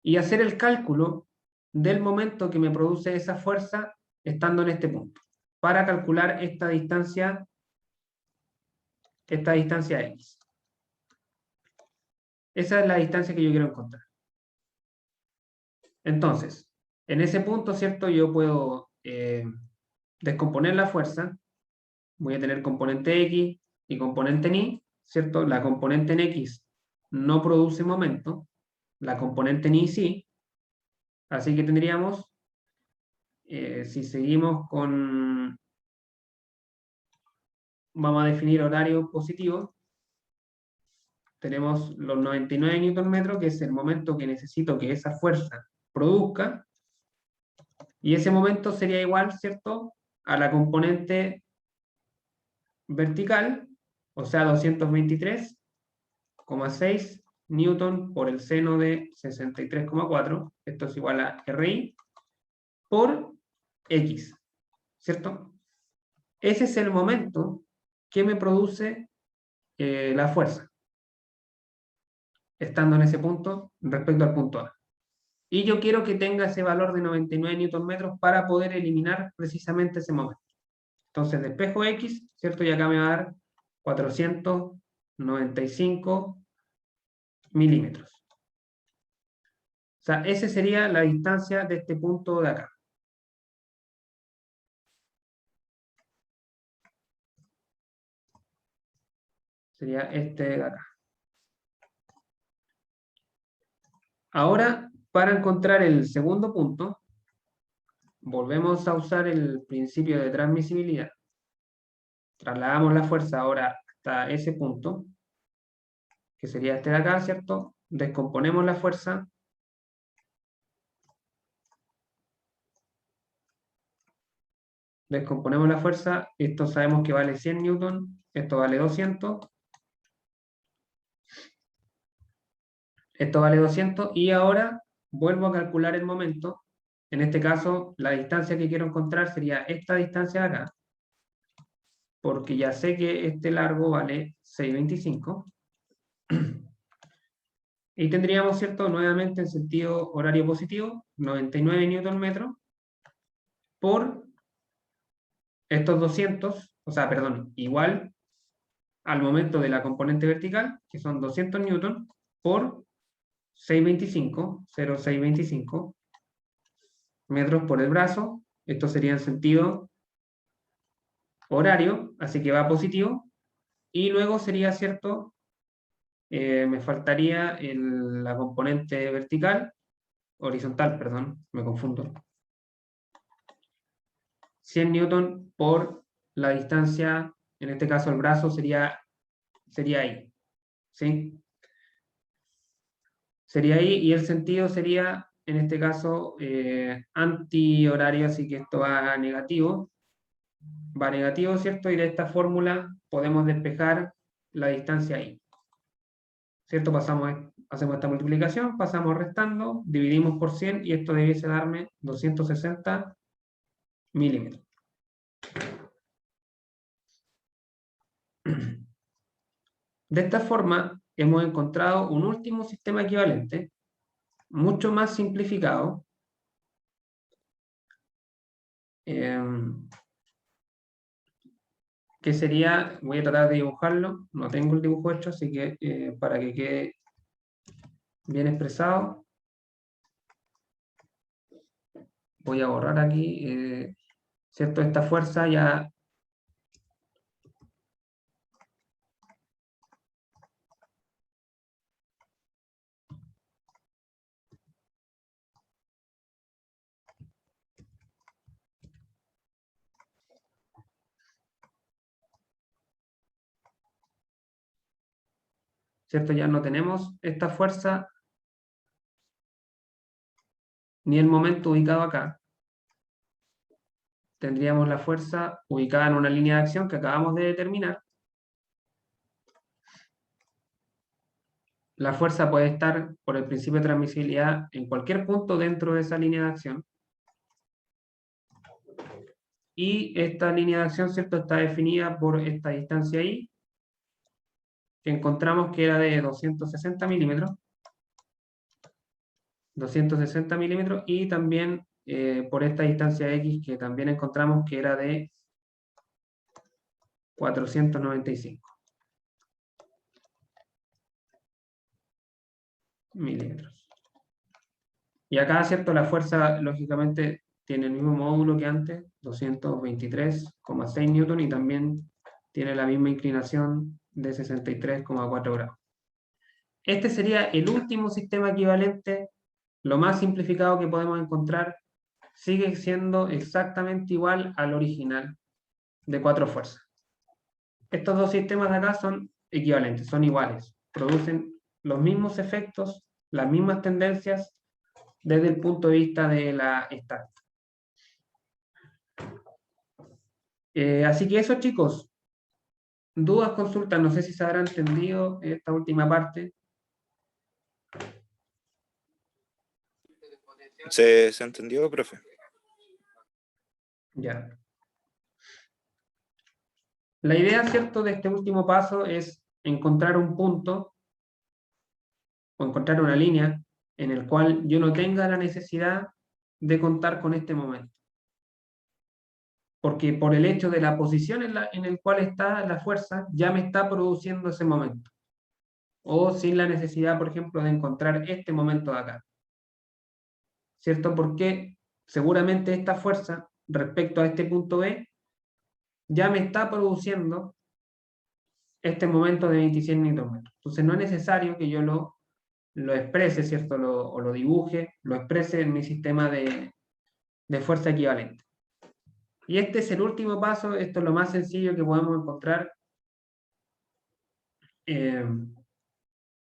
Y hacer el cálculo del momento que me produce esa fuerza estando en este punto, para calcular esta distancia X. Esa es la distancia que yo quiero encontrar. Entonces, en ese punto, ¿cierto? Yo puedo descomponer la fuerza. Voy a tener componente X y componente en Y, ¿cierto? La componente en X no produce momento, la componente en Y sí. Así que tendríamos, si seguimos con, vamos a definir horario positivo, tenemos los 99 Nm, que es el momento que necesito que esa fuerza produzca, y ese momento sería igual, ¿cierto?, a la componente vertical, o sea, 223,6 newton por el seno de 63,4, esto es igual a RI, por X, ¿cierto? Ese es el momento que me produce la fuerza, estando en ese punto respecto al punto A. Y yo quiero que tenga ese valor de 99 Nm para poder eliminar precisamente ese momento. Entonces despejo X, ¿cierto? Y acá me va a dar 495 milímetros. O sea, esa sería la distancia de este punto de acá. Sería este de acá. Ahora, para encontrar el segundo punto, volvemos a usar el principio de transmisibilidad. Trasladamos la fuerza ahora hasta ese punto, que sería este de acá, ¿cierto? Descomponemos la fuerza. Descomponemos la fuerza. Esto sabemos que vale 100 newton. Esto vale 200. Esto vale 200. Y ahora vuelvo a calcular el momento. En este caso, la distancia que quiero encontrar sería esta distancia de acá, porque ya sé que este largo vale 6,25. Y tendríamos, ¿cierto? Nuevamente en sentido horario positivo, 99 newton metro por estos 200, o sea, perdón, igual al momento de la componente vertical, que son 200 newton, por 6,25, 0,625 metros por el brazo. Esto sería en sentido horario, así que va positivo. Y luego sería, ¿cierto? Me faltaría la componente vertical, horizontal, perdón, me confundo. 100 newton por la distancia, en este caso el brazo sería ahí, ¿sí? Sería ahí, y el sentido sería, en este caso, antihorario, así que esto va negativo. Va negativo, ¿cierto? Y de esta fórmula podemos despejar la distancia ahí. ¿Cierto? Hacemos esta multiplicación, pasamos restando, dividimos por 100 y esto debiese darme 260 milímetros. De esta forma, hemos encontrado un último sistema equivalente, mucho más simplificado, que sería, voy a tratar de dibujarlo, no tengo el dibujo hecho, así que para que quede bien expresado, voy a borrar aquí, ¿cierto? Esta fuerza ya... ¿Cierto? Ya no tenemos esta fuerza ni el momento ubicado acá. Tendríamos la fuerza ubicada en una línea de acción que acabamos de determinar. La fuerza puede estar, por el principio de transmisibilidad, en cualquier punto dentro de esa línea de acción. Y esta línea de acción, ¿cierto?, está definida por esta distancia ahí, que encontramos que era de 260 milímetros. 260 milímetros, y también por esta distancia X, que también encontramos que era de 495 milímetros. Y acá, ¿cierto?, la fuerza, lógicamente, tiene el mismo módulo que antes, 223,6 newton, y también tiene la misma inclinación de 63,4 grados. Este sería el último sistema equivalente, lo más simplificado que podemos encontrar. Sigue siendo exactamente igual al original de 4 fuerzas. Estos dos sistemas de acá son equivalentes, son iguales, producen los mismos efectos, las mismas tendencias desde el punto de vista de la estática. Así que eso, chicos. Dudas, consultas, no sé si se habrá entendido esta última parte. ¿Se entendió, profe? Ya. La idea, ¿cierto?, de este último paso es encontrar un punto o encontrar una línea en el cual yo no tenga la necesidad de contar con este momento. Porque por el hecho de la posición en el cual está la fuerza, ya me está produciendo ese momento. O sin la necesidad, por ejemplo, de encontrar este momento de acá. ¿Cierto? Porque seguramente esta fuerza, respecto a este punto B, ya me está produciendo este momento de 26 Nm. Entonces no es necesario que yo lo exprese, ¿cierto? O lo dibuje, lo exprese en mi sistema de fuerza equivalente. Y este es el último paso, esto es lo más sencillo que podemos encontrar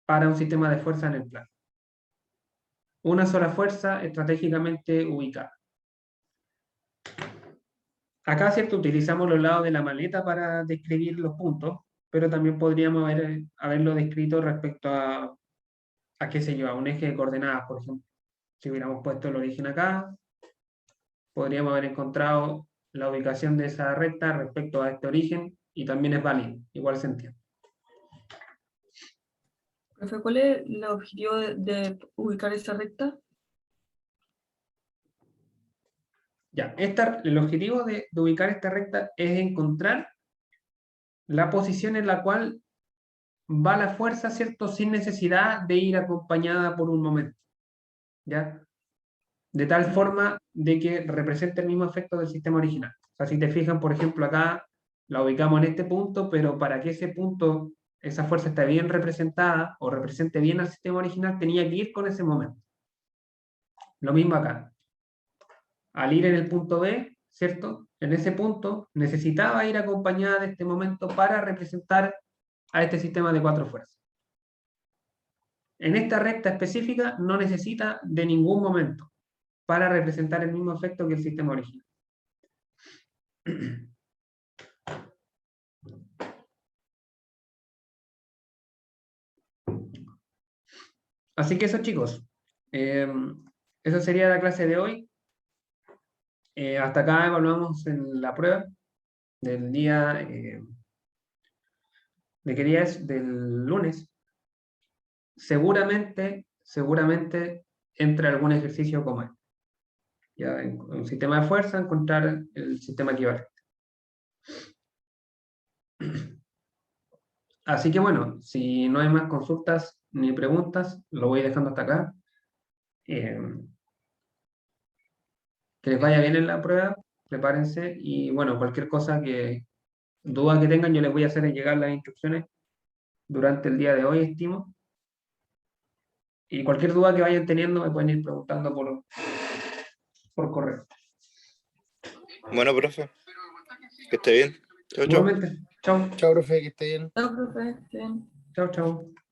para un sistema de fuerza en el plano. Una sola fuerza estratégicamente ubicada. Acá, ¿cierto? Utilizamos los lados de la maleta para describir los puntos, pero también podríamos haberlo descrito respecto a qué sé yo, a un eje de coordenadas, por ejemplo. Si hubiéramos puesto el origen acá, podríamos haber encontrado la ubicación de esa recta respecto a este origen, y también es válido, igual se entiende. Profe, ¿cuál es el objetivo de ubicar esa recta? Ya, el objetivo de ubicar esta recta es encontrar la posición en la cual va la fuerza, ¿cierto? Sin necesidad de ir acompañada por un momento, ¿ya? De tal forma de que represente el mismo efecto del sistema original. O sea, si te fijan, por ejemplo, acá la ubicamos en este punto, pero para que ese punto, esa fuerza esté bien representada o represente bien al sistema original, tenía que ir con ese momento. Lo mismo acá. Al ir en el punto B, ¿cierto? En ese punto necesitaba ir acompañada de este momento para representar a este sistema de 4 fuerzas. En esta recta específica no necesita de ningún momento para representar el mismo efecto que el sistema original. Así que eso, chicos. Esa sería la clase de hoy. Hasta acá evaluamos en la prueba del día, ¿de qué día es? Del lunes. Seguramente entra algún ejercicio como este. Ya en un sistema de fuerza, encontrar el sistema equivalente. Así que bueno, si no hay más consultas ni preguntas, lo voy dejando hasta acá. Que les vaya bien en la prueba, prepárense y bueno, cualquier cosa duda que tengan, yo les voy a hacer llegar las instrucciones durante el día de hoy, estimo. Y cualquier duda que vayan teniendo me pueden ir preguntando por correo. Bueno, profe, que esté bien. Chau, chau. Igualmente, chao. Chao, profe, que esté bien. No, profe, bien. Chao, chao.